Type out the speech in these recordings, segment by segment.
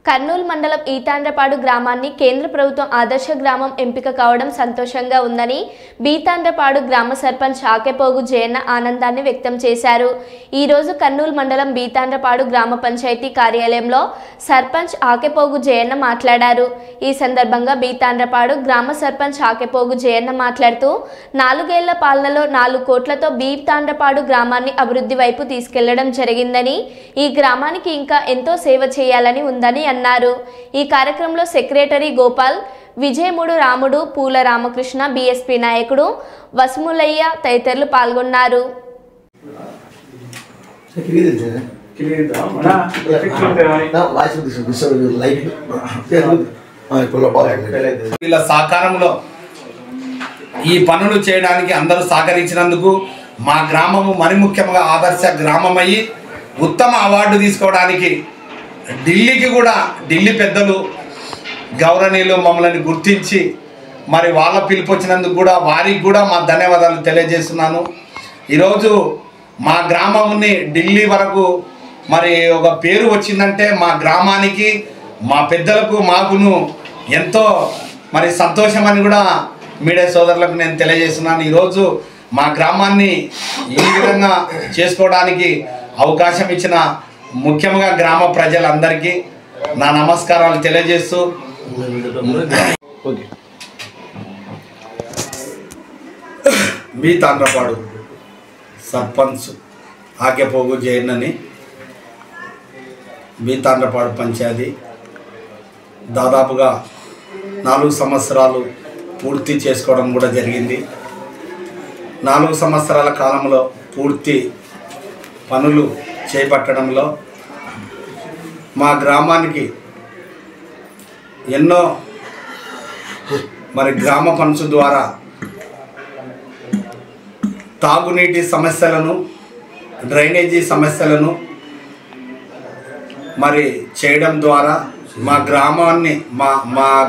కర్నూలు మండలం ఈతాండ్రపాడు గ్రామాన్ని కేంద్ర ప్రభుత్వం ఆదర్శ గ్రామం ఎంపిక కావడం సంతోషంగా ఉందని బీతాండ్రపాడు గ్రామ సర్పంచ్ ఆకెపోగు జయన్న ఆనందాన్ని వ్యక్తం చేశారు. ఈ రోజు కర్నూలు మండలం బీతాండ్రపాడు గ్రామ పంచాయతీ కార్యాలయంలో సర్పంచ్ ఆకెపోగు జయన్న మాట్లాడారు. ఈ సందర్భంగా బీతాండ్రపాడు గ్రామ సర్పంచ్ ఆకెపోగు జయన్న మాట్లాడుతూ 4 ఏళ్ల పాలనలో 4 కోట్లతో బీతాండ్రపాడు గ్రామాన్ని అభివృద్ధి వైపు తీసుకెళ్లడం జరిగిందని, ఈ గ్రామానికి ఇంకా ఎంతో సేవ చేయాలని ఉందని అన్నారు. ఈ కార్యక్రమంలో సెక్రటరీ గోపాల్, విజయముడు రాముడు, పూల రామకృష్ణ, బీఎస్పీ నాయకుడు వసుములయ్య తదితరులు పాల్గొన్నారు. వీళ్ళ సహకారంలో ఈ పనులు చేయడానికి అందరూ సహకరించినందుకు మా గ్రామము మరి ముఖ్యంగా ఆదర్శ గ్రామం అయ్యి ఉత్తమ అవార్డు తీసుకోవడానికి ఢిల్లీ పెద్దలు గౌరవనీయులు మమ్మల్ని గుర్తించి మరి వాళ్ళ పిలుపు వచ్చినందుకు కూడా వారికి కూడా మా ధన్యవాదాలు తెలియజేస్తున్నాను. ఈరోజు మా గ్రామంని ఢిల్లీ వరకు మరి ఒక పేరు వచ్చిందంటే మా గ్రామానికి, మా పెద్దలకు, మాకును ఎంతో మరి సంతోషమని కూడా మీడియా సోదరులకు నేను తెలియజేస్తున్నాను. ఈరోజు మా గ్రామాన్ని ఈ విధంగా చేసుకోవడానికి అవకాశం ఇచ్చిన ముఖ్యంగా గ్రామ ప్రజలందరికీ నా నమస్కారాలు తెలియజేస్తూ బీతాండ్రపాడు సర్పంచ్ ఆకెపోగు జయన్నని బీతాండ్రపాడు పంచాయతీ దాదాపుగా 4 సంవత్సరాలు పూర్తి చేసుకోవడం కూడా జరిగింది. 4 సంవత్సరాల కాలంలో పూర్తి పనులు చేపట్టడంలో మా గ్రామానికి ఎన్నో మరి గ్రామ పంచు ద్వారా తాగునీటి సమస్యలను, డ్రైనేజీ సమస్యలను మరి చేయడం ద్వారా మా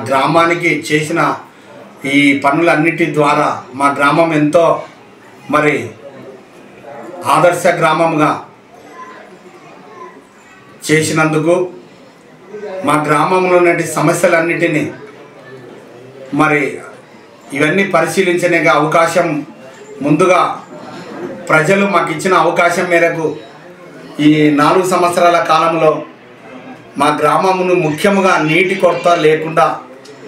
గ్రామానికి చేసిన ఈ పనులన్నిటి ద్వారా మా గ్రామం ఎంతో మరి ఆదర్శ గ్రామంగా చేసినందుకు మా గ్రామంలో ఉన్న సమస్యలన్నిటినీ మరి ఇవన్నీ పరిశీలించనే అవకాశం ముందుగా ప్రజలు మాకు ఇచ్చిన అవకాశం మేరకు ఈ 4 సంవత్సరాల కాలంలో మా గ్రామమును ముఖ్యంగా నీటి కొరత లేకుండా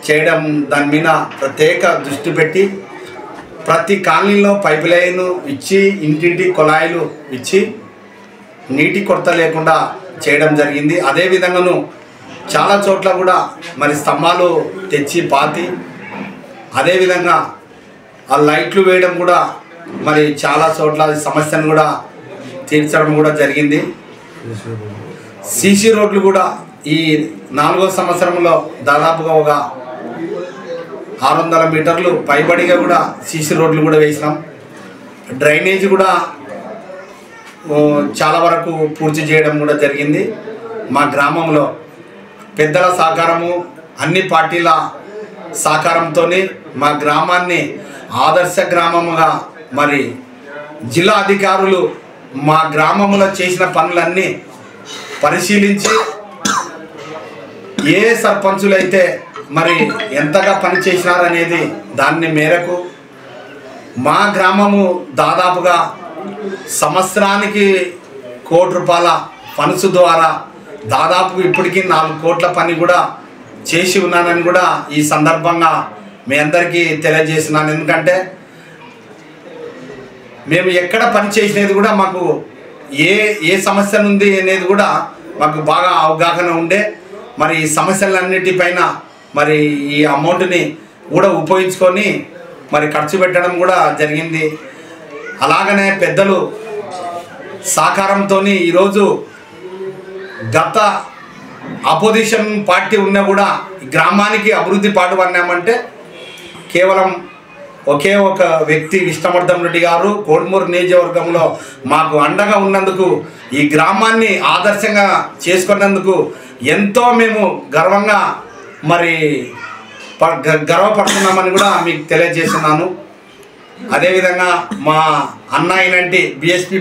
చేయడం, దాని మీద ప్రత్యేక దృష్టి పెట్టి ప్రతి కాలనీలో పైప్ లైన్ ఇచ్చి ఇంటింటి కుళాయిలు ఇచ్చి నీటి కొరత లేకుండా చేయడం జరిగింది. అదేవిధంగాను చాలా చోట్ల కూడా మరి స్తంభాలు తెచ్చి పాతి, అదేవిధంగా ఆ లైట్లు వేయడం కూడా మరి చాలా చోట్ల సమస్యను కూడా తీర్చడం కూడా జరిగింది. సీసీ రోడ్లు కూడా ఈ 4వ సంవత్సరంలో దాదాపుగా ఒక 600 మీటర్లు పైబడిగా కూడా సీసీ రోడ్లు కూడా వేసినాం. డ్రైనేజ్ కూడా చాలా వరకు పూర్తి చేయడం కూడా జరిగింది. మా గ్రామంలో పెద్దల సహకారము, అన్ని పార్టీల సహకారంతో మా గ్రామాన్ని ఆదర్శ గ్రామముగా మరి జిల్లా అధికారులు మా గ్రామంలో చేసిన పనులన్నీ పరిశీలించి ఏ సర్పంచులైతే మరి ఎంతగా పని చేసినారనేది దాన్ని మేరకు మా గ్రామము దాదాపుగా సంవత్సరానికి ₹1 కోటి ఫండ్స్ ద్వారా దాదాపు ఇప్పటికీ 4 కోట్ల పని కూడా చేసి ఉన్నానని కూడా ఈ సందర్భంగా మీ అందరికీ తెలియజేస్తున్నాను. ఎందుకంటే మేము ఎక్కడ పని చేసినది కూడా మాకు ఏ సమస్య ఉంది అనేది కూడా మాకు బాగా అవగాహన ఉండే మరి ఈ సమస్యలన్నిటిపైన మరి ఈ అమౌంట్ని కూడా ఉపయోగించుకొని మరి ఖర్చు పెట్టడం కూడా జరిగింది. అలాగనే పెద్దలు సహకారంతో ఈరోజు గత అపోజిషన్ పార్టీ ఉన్నా కూడా గ్రామానికి అభివృద్ధి పాటుపడినామంటే కేవలం ఒకే ఒక వ్యక్తి విష్ణువర్ధన్ రెడ్డి గారు కోడుమూరు నియోజకవర్గంలో మాకు అండగా ఉన్నందుకు, ఈ గ్రామాన్ని ఆదర్శంగా చేసుకున్నందుకు ఎంతో మేము గర్వంగా మరి గర్వపడుతున్నామని కూడా మీకు తెలియజేస్తున్నాను. అదేవిధంగా మా అన్న అయినంటి బీఎస్పీ